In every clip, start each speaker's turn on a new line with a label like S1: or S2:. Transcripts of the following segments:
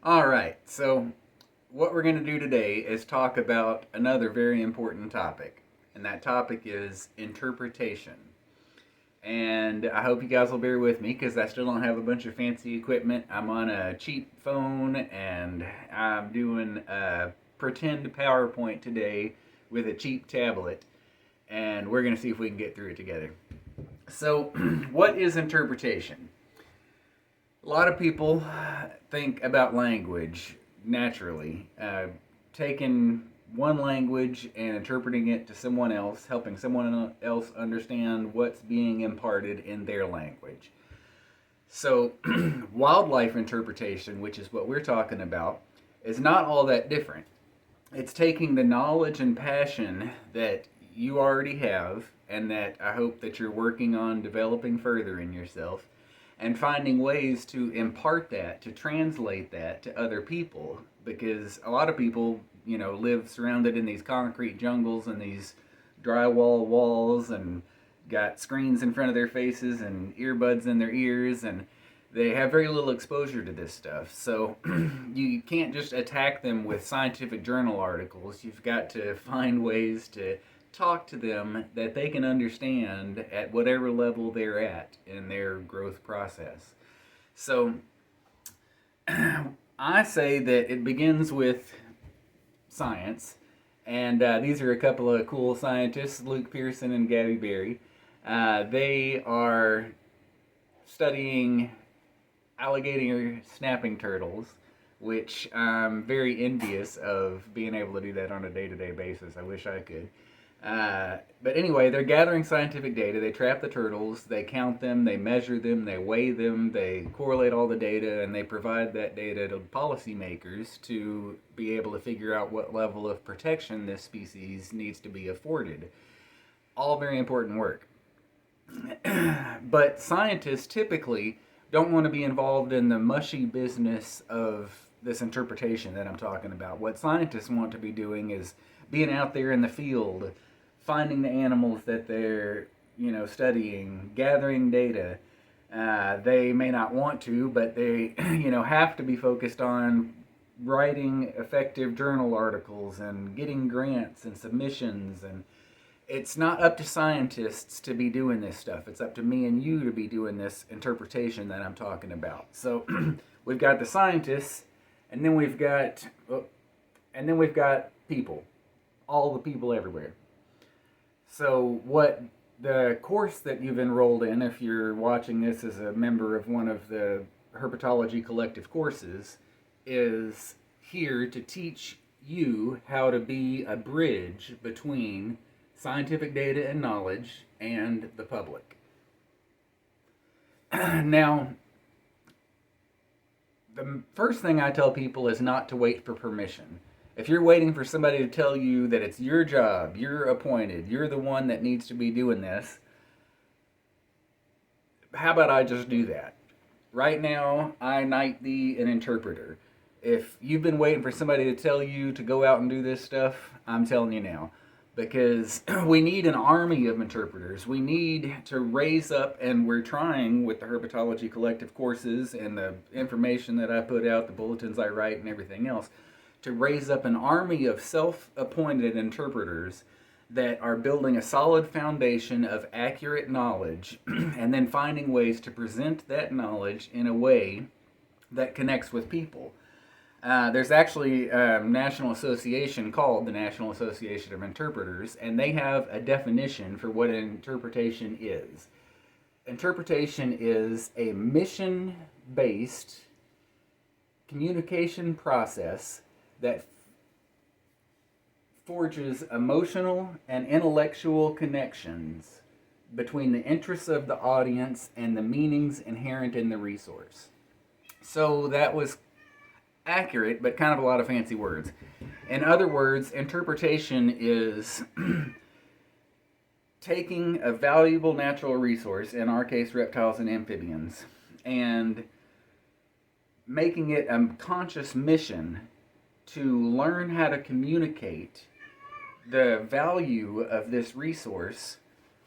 S1: All right, so what we're going to do today is talk about another very important topic, and that topic is interpretation. And I hope you guys will bear with me because I still don't have a bunch of fancy equipment. I'm on a cheap phone and I'm doing a pretend PowerPoint today with a cheap tablet, and we're going to see if we can get through it together. So, what is interpretation? A lot of people think about language naturally, taking one language and interpreting it to someone else, helping someone else understand what's being imparted in their language. So, wildlife interpretation, which is what we're talking about, is not all that different. It's taking the knowledge and passion that you already have and that I hope that you're working on developing further in yourself and finding ways to impart that, to translate that to other people. Because a lot of people, live surrounded in these concrete jungles and these drywall walls and got screens in front of their faces and earbuds in their ears, and they have very little exposure to this stuff. So you can't just attack them with scientific journal articles. You've got to find ways to talk to them that they can understand at whatever level they're at in their growth process. So I say that it begins with science, and these are a couple of cool scientists, Luke Pearson and Gabby Berry. They are studying alligator snapping turtles, which I'm very envious of being able to do that on a day-to-day basis. I wish I could. But anyway, they're gathering scientific data. They trap the turtles, they count them, they measure them, they weigh them, they correlate all the data, and they provide that data to policymakers to be able to figure out what level of protection this species needs to be afforded. All very important work. But scientists typically don't want to be involved in the mushy business of this interpretation that I'm talking about. What scientists want to be doing is being out there in the field, finding the animals that they're studying, gathering data. They may not want to, but they have to be focused on writing effective journal articles and getting grants and submissions. And it's not up to scientists to be doing this stuff. It's up to me and you to be doing this interpretation that I'm talking about. So we've got the scientists, and then we've got people, all the people everywhere. So what the course that you've enrolled in, if you're watching this as a member of one of the herpetology collective courses, is here to teach you how to be a bridge between scientific data and knowledge and the public. Now, the first thing I tell people is not to wait for permission. If you're waiting for somebody to tell you that it's your job, you're appointed, you're the one that needs to be doing this, how about I just do that? Right now, I knight thee an interpreter. If you've been waiting for somebody to tell you to go out and do this stuff, I'm telling you now. Because we need an army of interpreters. We need to raise up, and we're trying with the herpetology collective courses and the information that I put out, the bulletins I write, and everything else, to raise up an army of self-appointed interpreters that are building a solid foundation of accurate knowledge and then finding ways to present that knowledge in a way that connects with people. There's actually a national association called the National Association of Interpreters, and they have a definition for what an interpretation is. Interpretation is a mission-based communication process that forges emotional and intellectual connections between the interests of the audience and the meanings inherent in the resource. So that was accurate, but kind of a lot of fancy words. In other words, interpretation is taking a valuable natural resource, in our case reptiles and amphibians, and making it a conscious mission to learn how to communicate the value of this resource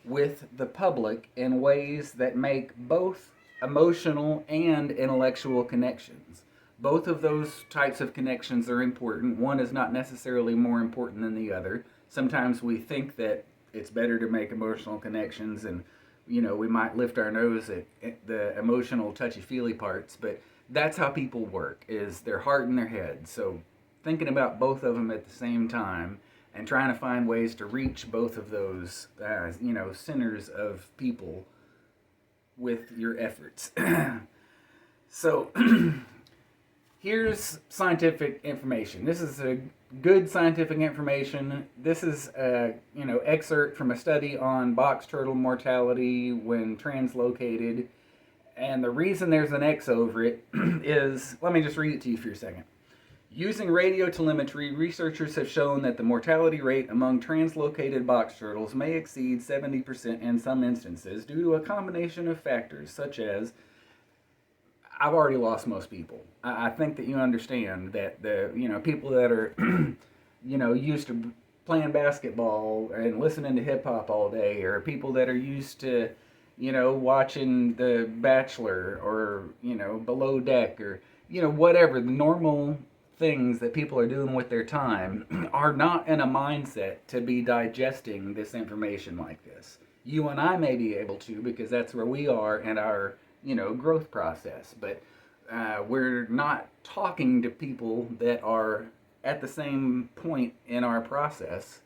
S1: with the public in ways that make both emotional and intellectual connections. Both of those types of connections are important. One is not necessarily more important than the other. Sometimes we think that it's better to make emotional connections, and we might lift our nose at the emotional touchy-feely parts, but that's how people work, is their heart and their head. So thinking about both of them at the same time and trying to find ways to reach both of those centers of people with your efforts. So here's scientific information. This is a good scientific information. This is a excerpt from a study on box turtle mortality when translocated. And the reason there's an X over it is, let me just read it to you for a second. Using radio telemetry, researchers have shown that the mortality rate among translocated box turtles may exceed 70% in some instances due to a combination of factors such as, I've already lost most people. I think that you understand that the people that are used to playing basketball and listening to hip hop all day, or people that are used to watching The Bachelor or Below Deck, or whatever the normal things that people are doing with their time, are not in a mindset to be digesting this information like this. You and I may be able to, because that's where we are in our growth process, but we're not talking to people that are at the same point in our process.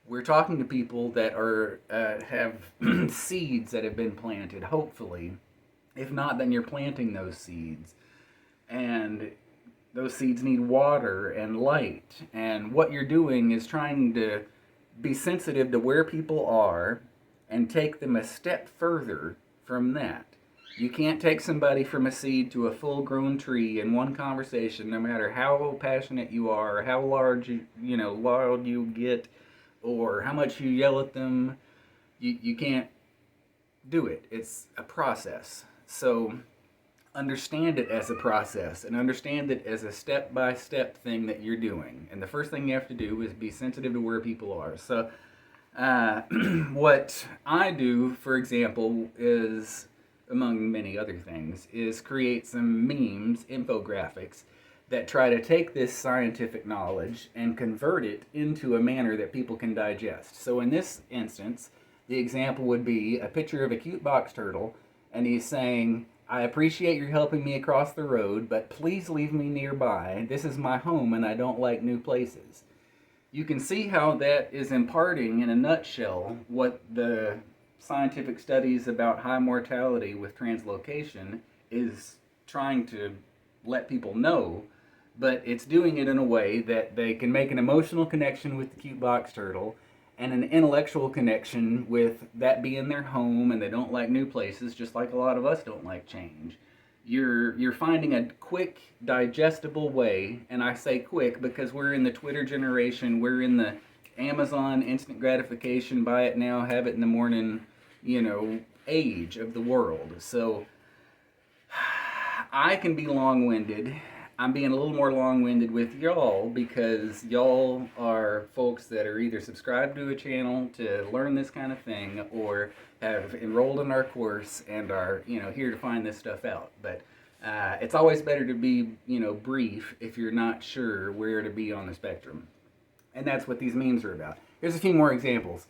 S1: We're talking to people that are have seeds that have been planted, hopefully. If not, then you're planting those seeds, and those seeds need water and light, and what you're doing is trying to be sensitive to where people are and take them a step further from that. You can't take somebody from a seed to a full-grown tree in one conversation, no matter how passionate you are, or how large loud you get, or how much you yell at them. You can't do it. It's a process. So understand it as a process, and understand it as a step-by-step thing that you're doing. And the first thing you have to do is be sensitive to where people are. So what I do, for example, is, among many other things, is create some memes, infographics, that try to take this scientific knowledge and convert it into a manner that people can digest. So in this instance, the example would be a picture of a cute box turtle, and he's saying, "I appreciate your helping me across the road, but please leave me nearby. This is my home and I don't like new places." You can see how that is imparting, in a nutshell, what the scientific studies about high mortality with translocation is trying to let people know, but it's doing it in a way that they can make an emotional connection with the cute box turtle and an intellectual connection with that being their home, and they don't like new places, just like a lot of us don't like change. You're finding a quick, digestible way, and I say quick because we're in the Twitter generation, we're in the Amazon instant gratification, buy it now, have it in the morning, age of the world. So I can be long-winded. I'm being a little more long-winded with y'all because y'all are folks that are either subscribed to a channel to learn this kind of thing, or have enrolled in our course and are here to find this stuff out. But it's always better to be brief if you're not sure where to be on the spectrum, and that's what these memes are about. Here's a few more examples.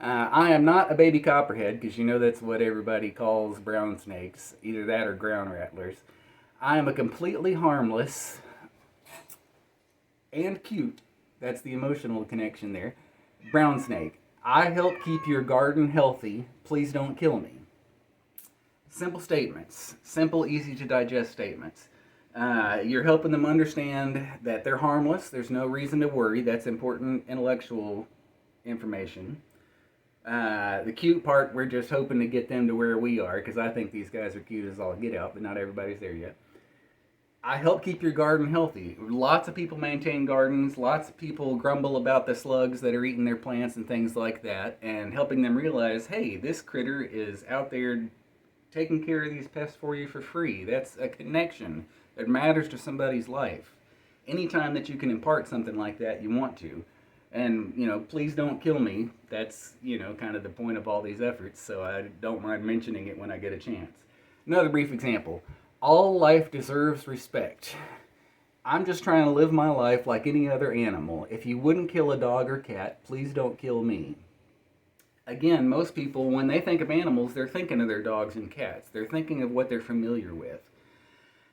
S1: I am not a baby copperhead, because that's what everybody calls brown snakes, either that or ground rattlers. I am a completely harmless and cute, that's the emotional connection there, brown snake. I help keep your garden healthy. Please don't kill me. Simple statements. Simple, easy to digest statements. You're helping them understand that they're harmless. There's no reason to worry. That's important intellectual information. The cute part, we're just hoping to get them to where we are, because I think these guys are cute as all get out, but not everybody's there yet. I help keep your garden healthy. Lots of people maintain gardens. Lots of people grumble about the slugs that are eating their plants and things like that, and helping them realize, hey, this critter is out there taking care of these pests for you for free. That's a connection that matters to somebody's life. Anytime that you can impart something like that, you want to. And, please don't kill me. That's, kind of the point of all these efforts, so I don't mind mentioning it when I get a chance. Another brief example. All life deserves respect. I'm just trying to live my life like any other animal. If you wouldn't kill a dog or cat, please don't kill me. Again, most people, when they think of animals, they're thinking of their dogs and cats. They're thinking of what they're familiar with.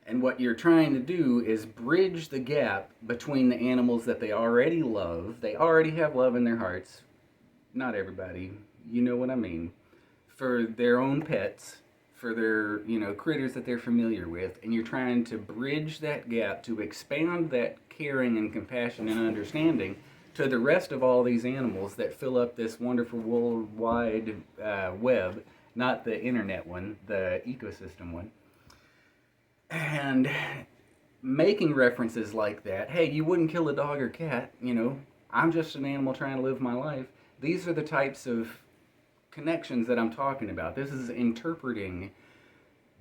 S1: And what you're trying to do is bridge the gap between the animals that they already love. They already have love in their hearts. Not everybody, you know what I mean. For their own pets, for their, critters that they're familiar with. And you're trying to bridge that gap to expand that caring and compassion and understanding to the rest of all these animals that fill up this wonderful worldwide web, not the internet one, the ecosystem one. And making references like that, hey, you wouldn't kill a dog or cat, I'm just an animal trying to live my life. These are the types of connections that I'm talking about. This is interpreting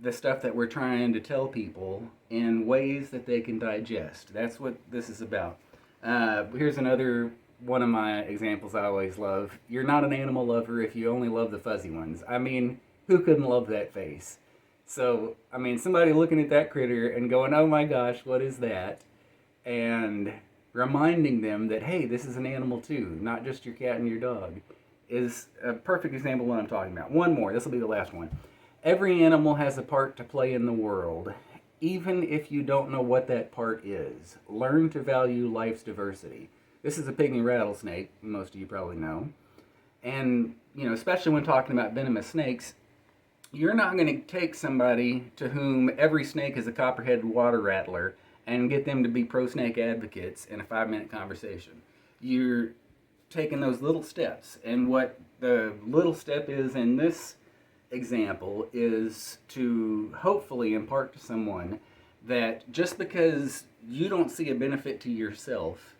S1: the stuff that we're trying to tell people in ways that they can digest. That's what this is about. Here's another one of my examples I always love. You're not an animal lover if you only love the fuzzy ones. I mean, who couldn't love that face? So, somebody looking at that critter and going, oh my gosh, what is that? And reminding them that, hey, this is an animal too, not just your cat and your dog, is a perfect example of what I'm talking about. One more, this will be the last one. Every animal has a part to play in the world, even if you don't know what that part is. Learn to value life's diversity. This is a pygmy rattlesnake, most of you probably know. And, especially when talking about venomous snakes, you're not going to take somebody to whom every snake is a copperheaded water rattler and get them to be pro-snake advocates in a 5-minute conversation. You're taking those little steps. And what the little step is in this example is to hopefully impart to someone that just because you don't see a benefit to yourself,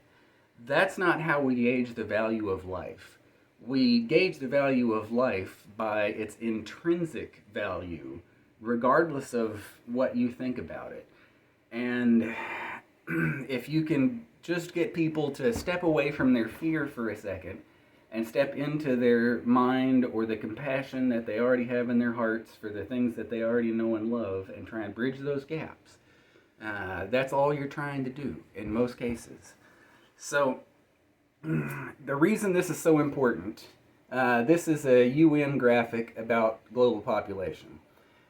S1: that's not how we gauge the value of life. We gauge the value of life by its intrinsic value, regardless of what you think about it. And if you can just get people to step away from their fear for a second and step into their mind or the compassion that they already have in their hearts for the things that they already know and love and try and bridge those gaps, that's all you're trying to do in most cases. So the reason this is so important, this is a UN graphic about global population.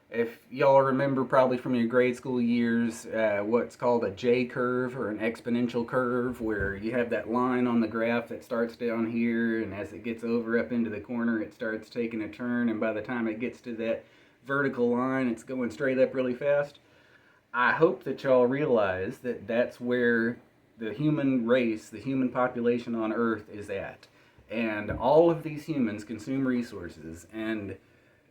S1: If y'all remember probably from your grade school years, what's called a J curve or an exponential curve, where you have that line on the graph that starts down here, and as it gets over up into the corner, it starts taking a turn, and by the time it gets to that vertical line, it's going straight up really fast. I hope that y'all realize that that's where the human race, the human population on Earth is at. And all of these humans consume resources, and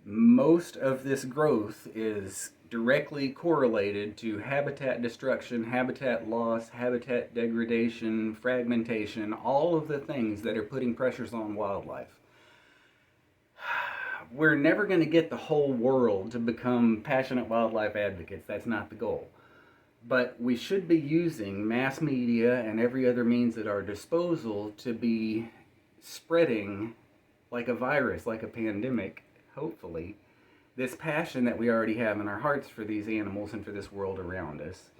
S1: most of this growth is directly correlated to habitat destruction, habitat loss, habitat degradation, fragmentation, all of the things that are putting pressures on wildlife. We're never going to get the whole world to become passionate wildlife advocates. That's not the goal. But we should be using mass media and every other means at our disposal to be spreading, like a virus, like a pandemic, hopefully, this passion that we already have in our hearts for these animals and for this world around us.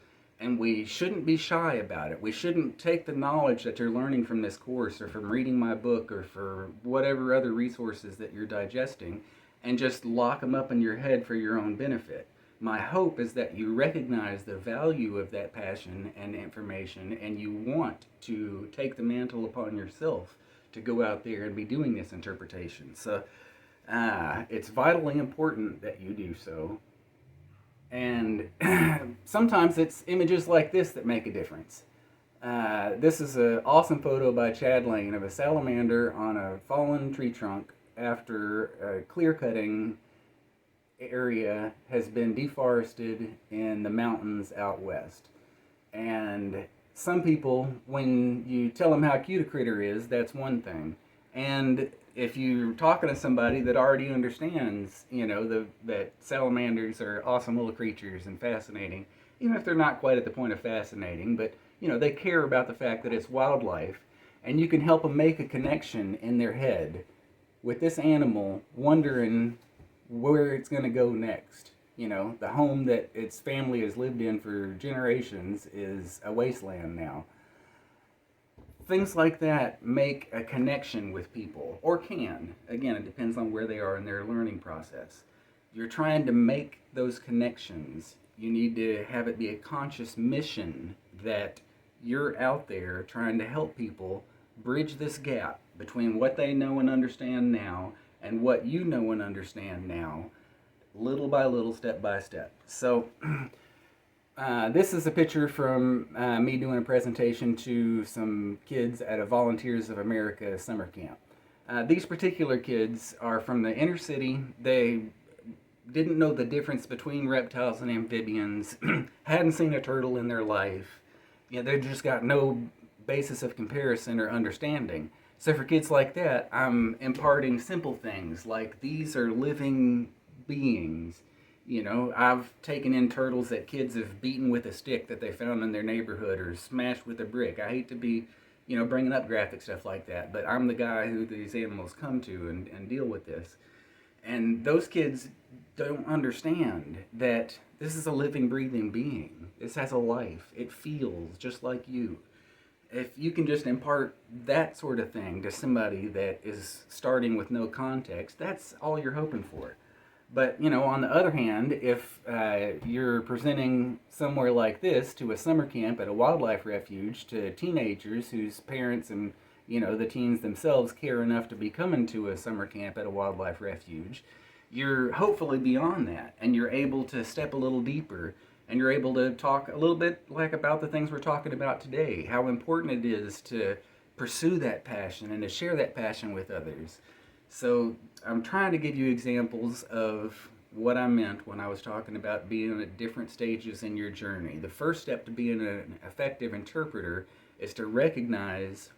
S1: And we shouldn't be shy about it. We shouldn't take the knowledge that you're learning from this course or from reading my book or for whatever other resources that you're digesting and just lock them up in your head for your own benefit. My hope is that you recognize the value of that passion and information, and you want to take the mantle upon yourself to go out there and be doing this interpretation. So it's vitally important that you do so. And sometimes it's images like this that make a difference. This is an awesome photo by Chad Lane of a salamander on a fallen tree trunk after a clear-cutting area has been deforested in the mountains out west. And some people, when you tell them how cute a critter is, that's one thing. And if you're talking to somebody that already understands, that salamanders are awesome little creatures and fascinating, even if they're not quite at the point of fascinating, but, they care about the fact that it's wildlife, and you can help them make a connection in their head with this animal wondering where it's going to go next. The home that its family has lived in for generations is a wasteland now. Things like that make a connection with people, or can. Again, it depends on where they are in their learning process. You're trying to make those connections. You need to have it be a conscious mission that you're out there trying to help people bridge this gap between what they know and understand now and what you know and understand now, little by little, step by step. So, this is a picture from me doing a presentation to some kids at a Volunteers of America summer camp. These particular kids are from the inner city. They didn't know the difference between reptiles and amphibians, hadn't seen a turtle in their life. They just got no basis of comparison or understanding. So for kids like that, I'm imparting simple things like these are living beings. I've taken in turtles that kids have beaten with a stick that they found in their neighborhood or smashed with a brick. I hate to be, bringing up graphic stuff like that, but I'm the guy who these animals come to and deal with this. And those kids don't understand that this is a living, breathing being. This has a life. It feels just like you. If you can just impart that sort of thing to somebody that is starting with no context, that's all you're hoping for. But, on the other hand, if you're presenting somewhere like this to a summer camp at a wildlife refuge to teenagers whose parents and, the teens themselves care enough to be coming to a summer camp at a wildlife refuge, you're hopefully beyond that, and you're able to step a little deeper, and you're able to talk a little bit like about the things we're talking about today, how important it is to pursue that passion and to share that passion with others. So I'm trying to give you examples of what I meant when I was talking about being at different stages in your journey. The first step to being an effective interpreter is to recognize,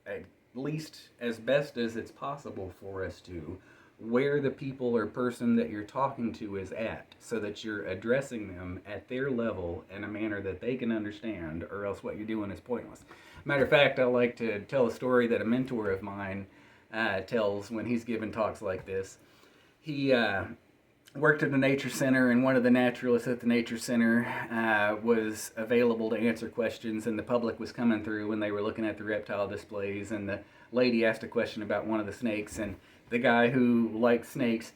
S1: at least as best as it's possible for us to, where the people or person that you're talking to is at, so that you're addressing them at their level in a manner that they can understand, or else what you're doing is pointless. Matter of fact, I like to tell a story that a mentor of mine tells when he's given talks like this. He worked at the nature center, and one of the naturalists at the nature center was available to answer questions, and the public was coming through when they were looking at the reptile displays, and the lady asked a question about one of the snakes, and the guy who liked snakes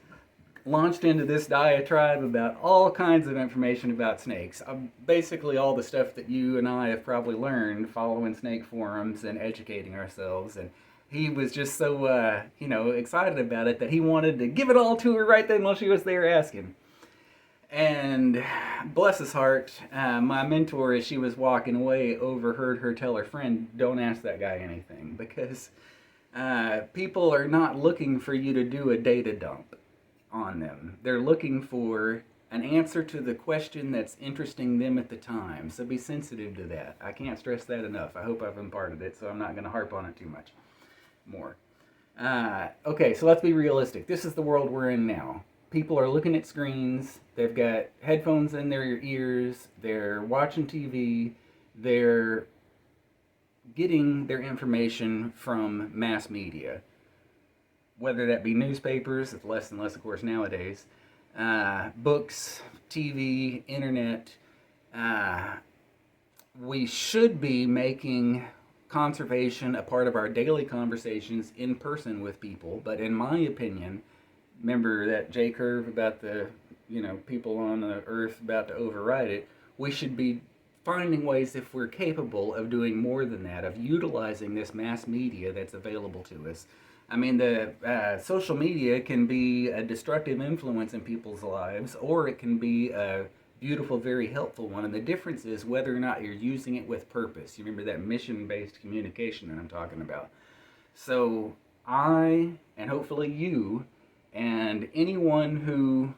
S1: launched into this diatribe about all kinds of information about snakes. Basically all the stuff that you and I have probably learned following snake forums and educating ourselves, and he was just so, excited about it that he wanted to give it all to her right then while she was there asking. And bless his heart, my mentor, as she was walking away, overheard her tell her friend, don't ask that guy anything, because people are not looking for you to do a data dump on them. They're looking for an answer to the question that's interesting them at the time. So be sensitive to that. I can't stress that enough. I hope I've imparted it, so I'm not going to harp on it too much more. Okay, so let's be realistic. This is the world we're in now. People are looking at screens. They've got headphones in their ears. They're watching TV. They're getting their information from mass media, whether that be newspapers, it's less and less, of course, nowadays, books, TV, internet. We should be making conservation a part of our daily conversations in person with people, but in my opinion, remember that J curve about the people on the earth about to override it, we should be finding ways, if we're capable of doing more than that, of utilizing this mass media that's available to us. I mean, the social media can be a destructive influence in people's lives, or it can be a beautiful, very helpful one. And the difference is whether or not you're using it with purpose. You remember that mission-based communication that I'm talking about. So I, and hopefully you, and anyone who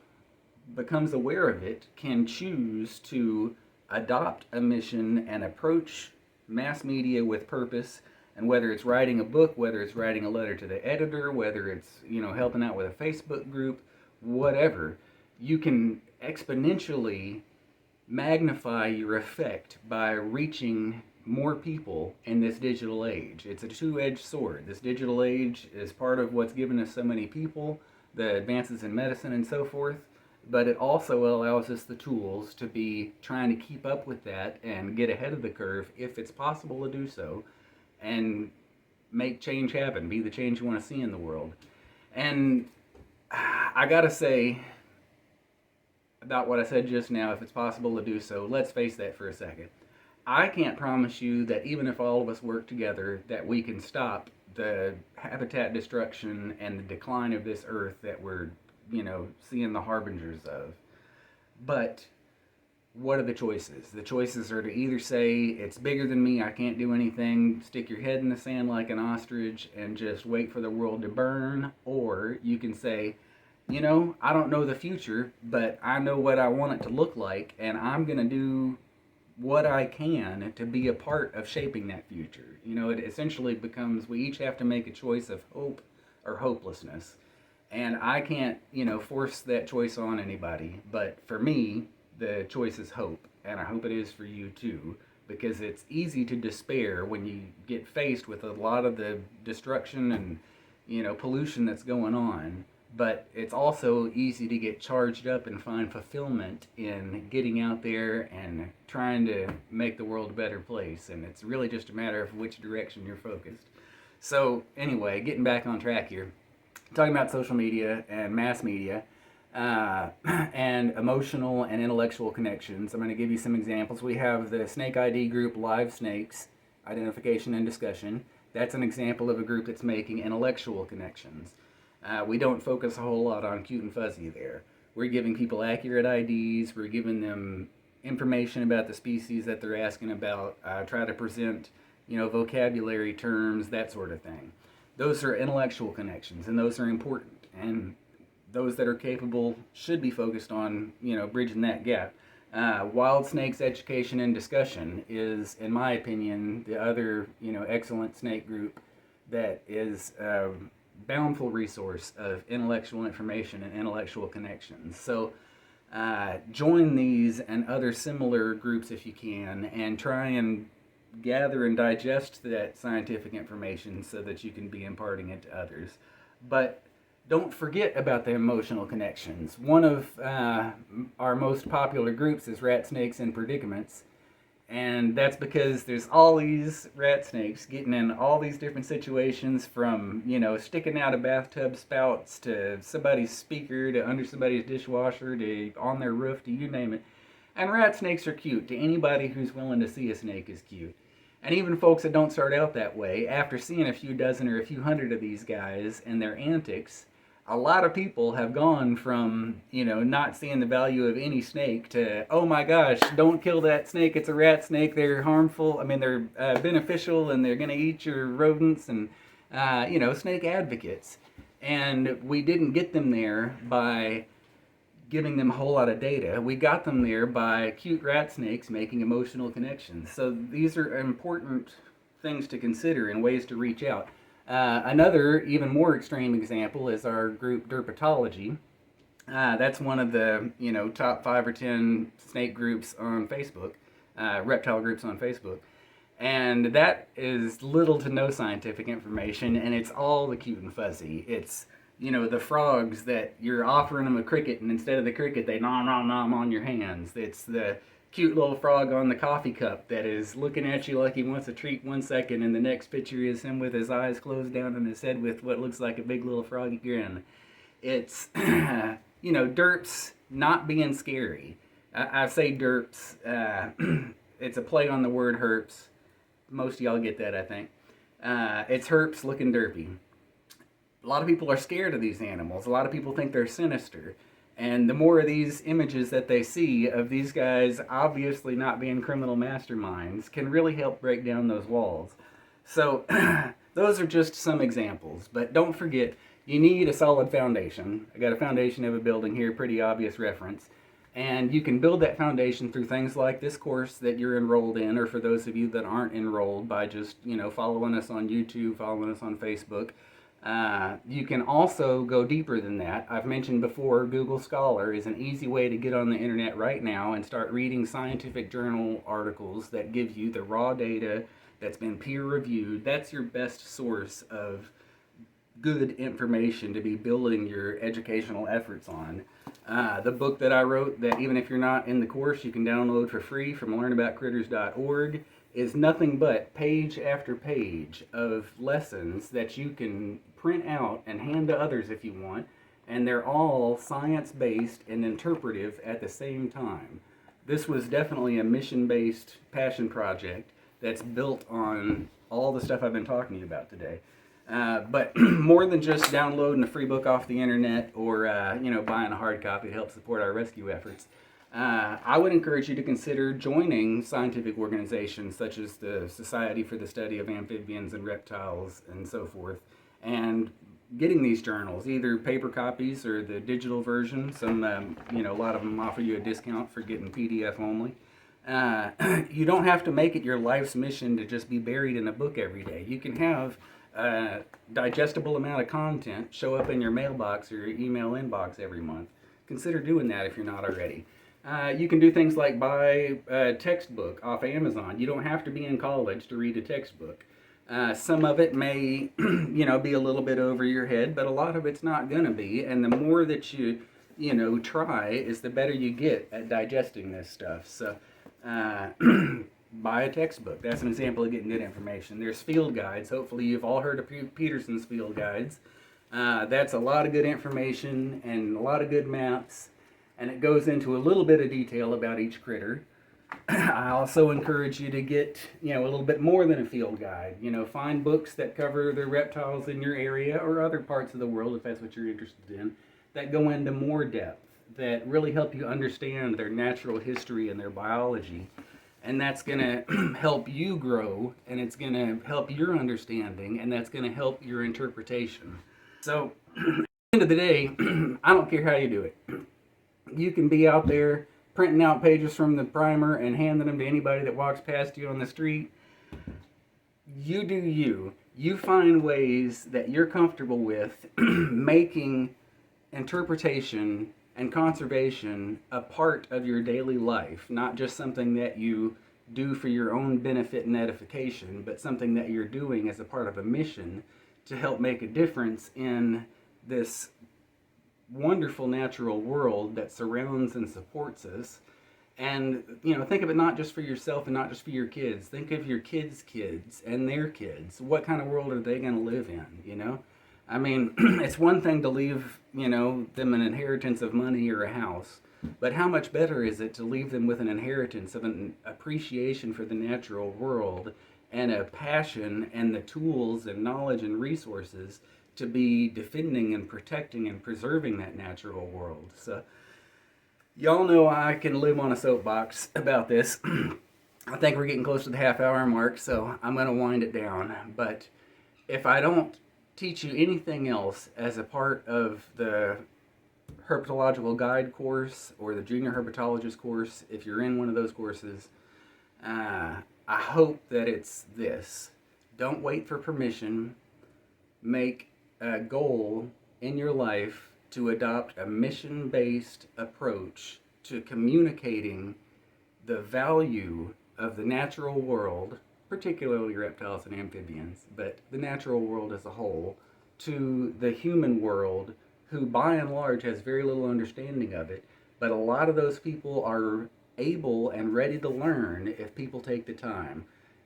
S1: becomes aware of it can choose to adopt a mission and approach mass media with purpose. And whether it's writing a book, whether it's writing a letter to the editor, whether it's helping out with a Facebook group, whatever, you can exponentially magnify your effect by reaching more people in this digital age. It's a two-edged sword. This digital age is part of what's given us so many people, the advances in medicine and so forth. but it also allows us the tools to be trying to keep up with that and get ahead of the curve if it's possible to do so, and make change happen, be the change you want to see in the world. And I gotta say, about what I said just now, if it's possible to do so, let's face that for a second. I can't promise you that even if all of us work together, that we can stop the habitat destruction and the decline of this earth that we're, seeing the harbingers of. But what are the choices? The choices are to either say, it's bigger than me, I can't do anything, stick your head in the sand like an ostrich and just wait for the world to burn, or you can say, I don't know the future, but I know what I want it to look like, and I'm going to do what I can to be a part of shaping that future. It essentially becomes, we each have to make a choice of hope or hopelessness. And I can't, force that choice on anybody. But for me, the choice is hope. And I hope it is for you too. Because it's easy to despair when you get faced with a lot of the destruction and, pollution that's going on. But it's also easy to get charged up and find fulfillment in getting out there and trying to make the world a better place. And it's really just a matter of which direction you're focused. So anyway, getting back on track here, talking about social media and mass media, and emotional and intellectual connections. I'm going to give you some examples. We have the Snake ID group, Live Snakes, Identification and Discussion. That's an example of a group that's making intellectual connections. We don't focus a whole lot on cute and fuzzy there. We're giving people accurate IDs. We're giving them information about the species that they're asking about. Try to present, vocabulary terms, that sort of thing. Those are intellectual connections, and those are important. And those that are capable should be focused on, bridging that gap. Wild Snakes Education and Discussion is, in my opinion, the other, excellent snake group that is bountiful resource of intellectual information and intellectual connections. So join these and other similar groups if you can, and try and gather and digest that scientific information so that you can be imparting it to others. But don't forget about the emotional connections. One of our most popular groups is Rat Snakes in Predicaments. And that's because there's all these rat snakes getting in all these different situations, from, sticking out of bathtub spouts to somebody's speaker to under somebody's dishwasher to on their roof to you name it. And rat snakes are cute. To anybody who's willing to see a snake is cute. And even folks that don't start out that way, after seeing a few dozen or a few hundred of these guys and their antics, a lot of people have gone from, not seeing the value of any snake to, oh my gosh, don't kill that snake, it's a rat snake, they're harmful, they're beneficial and they're going to eat your rodents, and, snake advocates. And we didn't get them there by giving them a whole lot of data. We got them there by cute rat snakes making emotional connections. So these are important things to consider and ways to reach out. Another, even more extreme example is our group Derpatology. That's one of the, top 5 or 10 snake groups on Facebook, reptile groups on Facebook. And that is little to no scientific information, and it's all the cute and fuzzy. It's, the frogs that you're offering them a cricket, and instead of the cricket, they nom nom nom on your hands. It's the cute little frog on the coffee cup that is looking at you like he wants a treat one second, and the next picture is him with his eyes closed down and his head with what looks like a big little froggy grin. It's, derps not being scary. I say derps. It's a play on the word herps. Most of y'all get that, I think. It's herps looking derpy. A lot of people are scared of these animals. A lot of people think they're sinister. And the more of these images that they see of these guys obviously not being criminal masterminds can really help break down those walls. So those are just some examples. But don't forget, you need a solid foundation. I got a foundation of a building here, pretty obvious reference. And you can build that foundation through things like this course that you're enrolled in, or for those of you that aren't enrolled, by just, following us on YouTube, following us on Facebook. You can also go deeper than that. I've mentioned before, Google Scholar is an easy way to get on the internet right now and start reading scientific journal articles that give you the raw data that's been peer reviewed. That's your best source of good information to be building your educational efforts on. The book that I wrote, that even if you're not in the course, you can download for free from learnaboutcritters.org, is nothing but page after page of lessons that you can print out and hand to others if you want, and they're all science-based and interpretive at the same time. This was definitely a mission-based passion project that's built on all the stuff I've been talking to you about today. But more than just downloading a free book off the internet or buying a hard copy to help support our rescue efforts, I would encourage you to consider joining scientific organizations such as the Society for the Study of Amphibians and Reptiles and so forth, and getting these journals, either paper copies or the digital version. Some, a lot of them offer you a discount for getting PDF only. You don't have to make it your life's mission to just be buried in a book every day. You can have a digestible amount of content show up in your mailbox or your email inbox every month. Consider doing that if you're not already. You can do things like buy a textbook off Amazon. You don't have to be in college to read a textbook. Some of it may, be a little bit over your head, but a lot of it's not going to be. And the more that you try, is the better you get at digesting this stuff. So, buy a textbook. That's an example of getting good information. There's field guides. Hopefully you've all heard of Peterson's field guides. That's a lot of good information and a lot of good maps, and it goes into a little bit of detail about each critter. I also encourage you to get, a little bit more than a field guide. Find books that cover the reptiles in your area or other parts of the world, if that's what you're interested in, that go into more depth, that really help you understand their natural history and their biology. And that's going to help you grow, and it's going to help your understanding, and that's going to help your interpretation. So, at the end of the day, I don't care how you do it. You can be out there printing out pages from the primer and handing them to anybody that walks past you on the street. You do you. You find ways that you're comfortable with making interpretation and conservation a part of your daily life, not just something that you do for your own benefit and edification, but something that you're doing as a part of a mission to help make a difference in this wonderful natural world that surrounds and supports us. And, think of it not just for yourself and not just for your kids. Think of your kids' kids and their kids. What kind of world are they going to live in, I mean, it's one thing to leave, them an inheritance of money or a house, but how much better is it to leave them with an inheritance of an appreciation for the natural world and a passion and the tools and knowledge and resources to be defending and protecting and preserving that natural world. So, y'all know I can live on a soapbox about this. I think we're getting close to the half-hour mark, so I'm going to wind it down. But if I don't teach you anything else as a part of the herpetological guide course or the junior herpetologist course, if you're in one of those courses, I hope that it's this. Don't wait for permission. Make a goal in your life to adopt a mission-based approach to communicating the value of the natural world, particularly reptiles and amphibians, but the natural world as a whole, to the human world, who by and large has very little understanding of it. But a lot of those people are able and ready to learn if people take the time.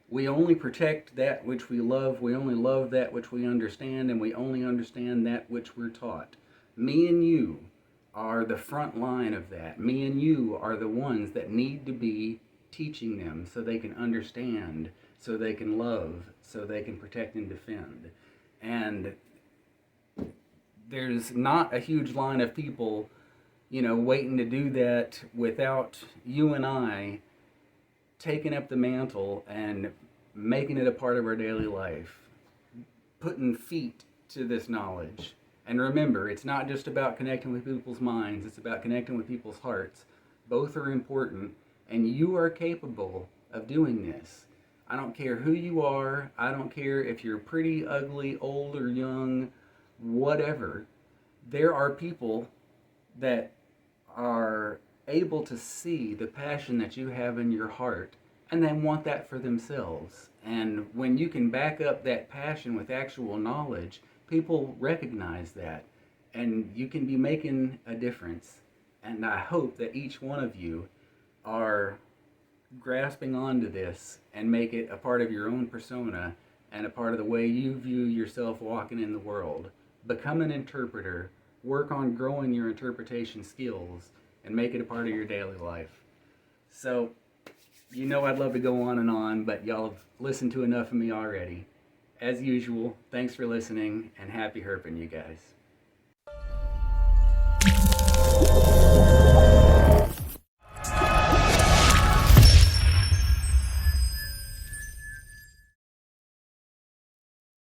S1: We only protect that which we love, we only love that which we understand, and we only understand that which we're taught. Me and you are the front line of that. Me and you are the ones that need to be teaching them so they can understand, so they can love, so they can protect and defend. And there's not a huge line of people, waiting to do that without you and I taking up the mantle and making it a part of our daily life, putting feet to this knowledge. And remember, it's not just about connecting with people's minds, it's about connecting with people's hearts. Both are important, and you are capable of doing this. I don't care who you are, I don't care if you're pretty, ugly, old or young, whatever. There are people that are able to see the passion that you have in your heart, and they want that for themselves. And when you can back up that passion with actual knowledge, people recognize that, and you can be making a difference And I hope that each one of you are grasping onto this and make it a part of your own persona and a part of the way you view yourself walking in the world. Become an interpreter, work on growing your interpretation skills, and make it a part of your daily life. So, you know I'd love to go on, but y'all have listened to enough of me already. As usual, thanks for listening, and happy herping, you guys.